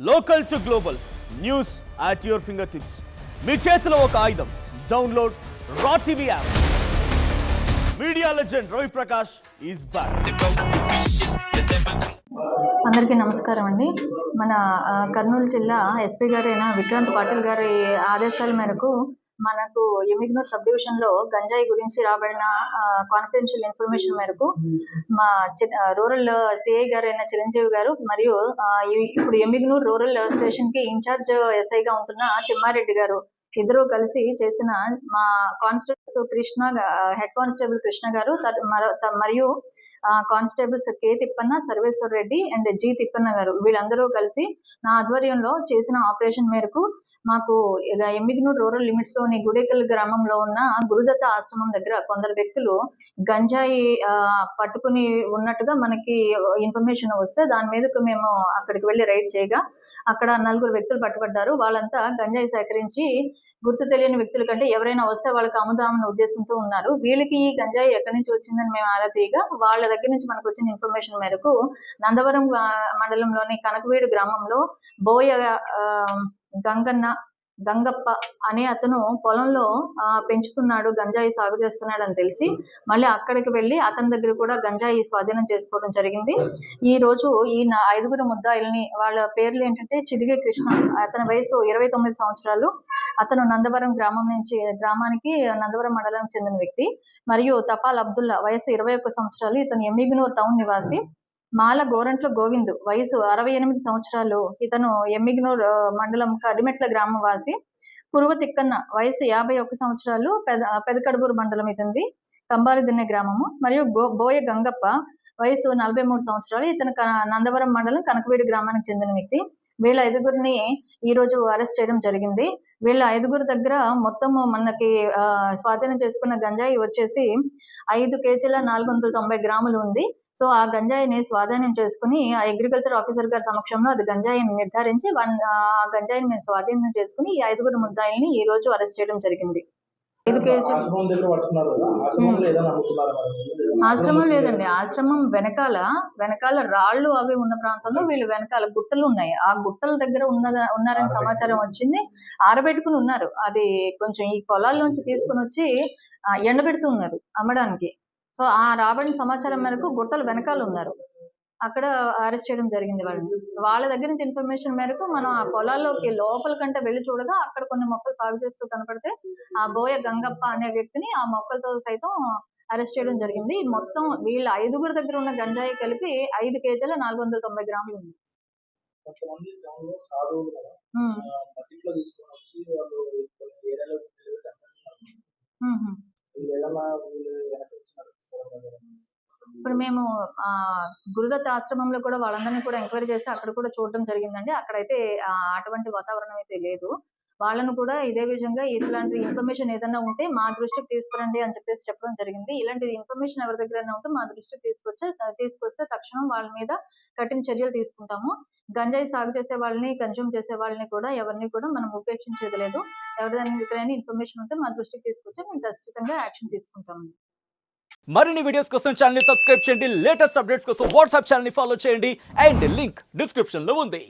Local to global news at your fingertips. మీ చేతిలో ఒక ఆయుధం. డౌన్లోడ్ రా TV app. Media legend Ravi Prakash is back. అందరికీ నమస్కారం అండి. మన కర్నూలు జిల్లా ఎస్పీ గారైన విక్రాంత్ పాటిల్ గారి ఆదేశాల మేరకు మనకు ఎమిగ్నూర్ సబ్ డివిజన్లో గంజాయి గురించి రాబడిన కాన్ఫిడెన్షియల్ ఇన్ఫర్మేషన్ మేరకు మా రూరల్ సిఐ గారైన చిరంజీవి గారు మరియు ఇప్పుడు ఎమిగ్నూర్ రూరల్ స్టేషన్కి ఇన్ఛార్జ్ ఎస్ఐగా ఉంటున్న తిమ్మారెడ్డి గారు ఇద్దరు కలిసి చేసిన మా constables Krishna head constable Krishna garu మరియు constables K Thippanna Sarveshwar Reddy and G Thippanna garu వీళ్ళందరూ కలిసి నా ఆధ్వర్యంలో చేసిన ఆపరేషన్ మేరకు మాకు ఎమ్మిగ్నూర్ రూరల్ లిమిట్స్ లోని గుడేకల్ గ్రామంలో ఉన్న గురుదత్త ఆశ్రమం దగ్గర కొందరు వ్యక్తులు గంజాయి పట్టుకుని ఉన్నట్టుగా మనకి ఇన్ఫర్మేషన్ వస్తే దాని మీదకు మేము అక్కడికి వెళ్ళి రైడ్ చేయగా అక్కడ 4 వ్యక్తులు పట్టుబడ్డారు. వాళ్ళంతా గంజాయి సేకరించి గుర్తు తెలియని వ్యక్తుల కంటే ఎవరైనా వస్తే వాళ్ళకి అమ్ముదామన్న ఉద్దేశంతో ఉన్నారు. వీళ్ళకి ఈ గంజాయి ఎక్కడి నుంచి వచ్చిందని మేము ఆరా తీయగా వాళ్ళ దగ్గర నుంచి మనకు వచ్చిన ఇన్ఫర్మేషన్ మేరకు నందవరం మండలంలోని కనకవీడు గ్రామంలో బోయ గంగప్ప అనే అతను పొలంలో పెంచుతున్నాడు, గంజాయి సాగు చేస్తున్నాడు అని తెలిసి మళ్ళీ అక్కడికి వెళ్ళి అతని దగ్గర కూడా గంజాయి స్వాధీనం చేసుకోవడం జరిగింది. ఈ రోజు ఈ 5 ముద్దాయిల్ని, వాళ్ళ పేర్లు ఏంటంటే చిదిగే కృష్ణ, అతని వయసు 29 సంవత్సరాలు, అతను నందవరం గ్రామానికి నందవరం మండలానికి చెందిన వ్యక్తి. మరియు తపాల్ అబ్దుల్లా వయసు 21 సంవత్సరాలు, ఇతను ఎమ్మిగ్నూర్ టౌన్ నివాసి. మాల గోరంట్ల గోవింద్ వయసు 68 సంవత్సరాలు, ఇతను ఎమ్మిగ్నూర్ మండలం కడిమెట్ల గ్రామం వాసి. కురువ తిక్కన్న వయసు 51 సంవత్సరాలు, పెదకడుబూరు మండలం ఇతంది, కంబాలిదిన్నె గ్రామము. మరియు బోయ గంగప్ప వయసు 43 సంవత్సరాలు, ఇతను నందవరం మండలం కనకవీడి గ్రామానికి చెందిన వ్యక్తి. వీళ్ళ 5 ఈ రోజు అరెస్ట్ చేయడం జరిగింది. వీళ్ళ 5 దగ్గర మొత్తము మనకి స్వాధీనం చేసుకున్న గంజాయి వచ్చేసి 5 కేజీల 490 గ్రాములు ఉంది. సో ఆ గంజాయిని స్వాధీనం చేసుకుని ఆ అగ్రికల్చర్ ఆఫీసర్ గారి సమక్షంలో అది గంజాయిని నిర్ధారించి ఆ గంజాయిని మేము స్వాధీనం చేసుకుని ఈ 5 ముద్దాయిల్ని ఈ రోజు అరెస్ట్ చేయడం జరిగింది. 5 కేజీ ఆశ్రమం లేదండి, ఆశ్రమం వెనకాల రాళ్ళు అవి ఉన్న ప్రాంతంలో వీళ్ళు వెనకాల గుట్టలు ఉన్నాయి. ఆ గుట్టల దగ్గర ఉన్నారని సమాచారం వచ్చింది. ఆరబెట్టుకుని ఉన్నారు. అది కొంచెం ఈ పొలాల్లోంచి తీసుకుని వచ్చి ఎండబెడుతూ ఉన్నారు అమ్మడానికి. సో ఆ రాబడిన సమాచారం మేరకు గుట్టలు వెనకాల ఉన్నారు, అక్కడ అరెస్ట్ చేయడం జరిగింది. వాళ్ళ దగ్గర నుంచి ఇన్ఫర్మేషన్ మేరకు మనం ఆ పొలాల్లోకి లోపల కంటే వెళ్ళి చూడగా అక్కడ కొన్ని మొక్కలు సాగు చేస్తూ కనపడితే ఆ బోయ గంగప్ప అనే వ్యక్తిని ఆ మొక్కలతో సైతం అరెస్ట్ చేయడం జరిగింది. మొత్తం వీళ్ళ 5 దగ్గర ఉన్న గంజాయి కలిపి 5 కేజీల 490 గ్రాములు ఉంది. ఇప్పుడు మేము గురుదత్త ఆశ్రమంలో కూడా వాళ్ళందరినీ కూడా ఎంక్వైరీ చేసి అక్కడ కూడా చూడడం జరిగిందండి. అక్కడైతే అటువంటి వాతావరణం అయితే లేదు. వాళ్ళను కూడా ఇదే విధంగా ఇట్లాంటి ఇన్ఫర్మేషన్ ఏదైనా ఉంటే మా దృష్టికి తీసుకురండి అని చెప్పడం జరిగింది. ఇలాంటి ఇన్ఫర్మేషన్ ఎవరి దగ్గరైనా ఉంటే మా దృష్టికి తీసుకొస్తే తక్షణం వాళ్ళ మీద కఠిన చర్యలు తీసుకుంటాము. గంజాయి సాగు చేసే వాళ్ళని, కన్జ్యూమ్ చేసే వాళ్ళని కూడా ఎవరిని కూడా మనం ఉపేక్షించేది లేదు. ఎవరిదైనా ఇన్ఫర్మేషన్ ఉంటే మా దృష్టికి తీసుకొచ్చి మేము ఖచ్చితంగా యాక్షన్ తీసుకుంటాము. మరిన్ని వీడియోస్ కోసం ఛానల్ ని సబ్స్క్రైబ్ చేయండి. లేటెస్ట్ అప్డేట్స్ కోసం వాట్సాప్ ఛానల్ ని ఫాలో చేయండి. అండ్ లింక్ డిస్క్రిప్షన్ లో ఉంది.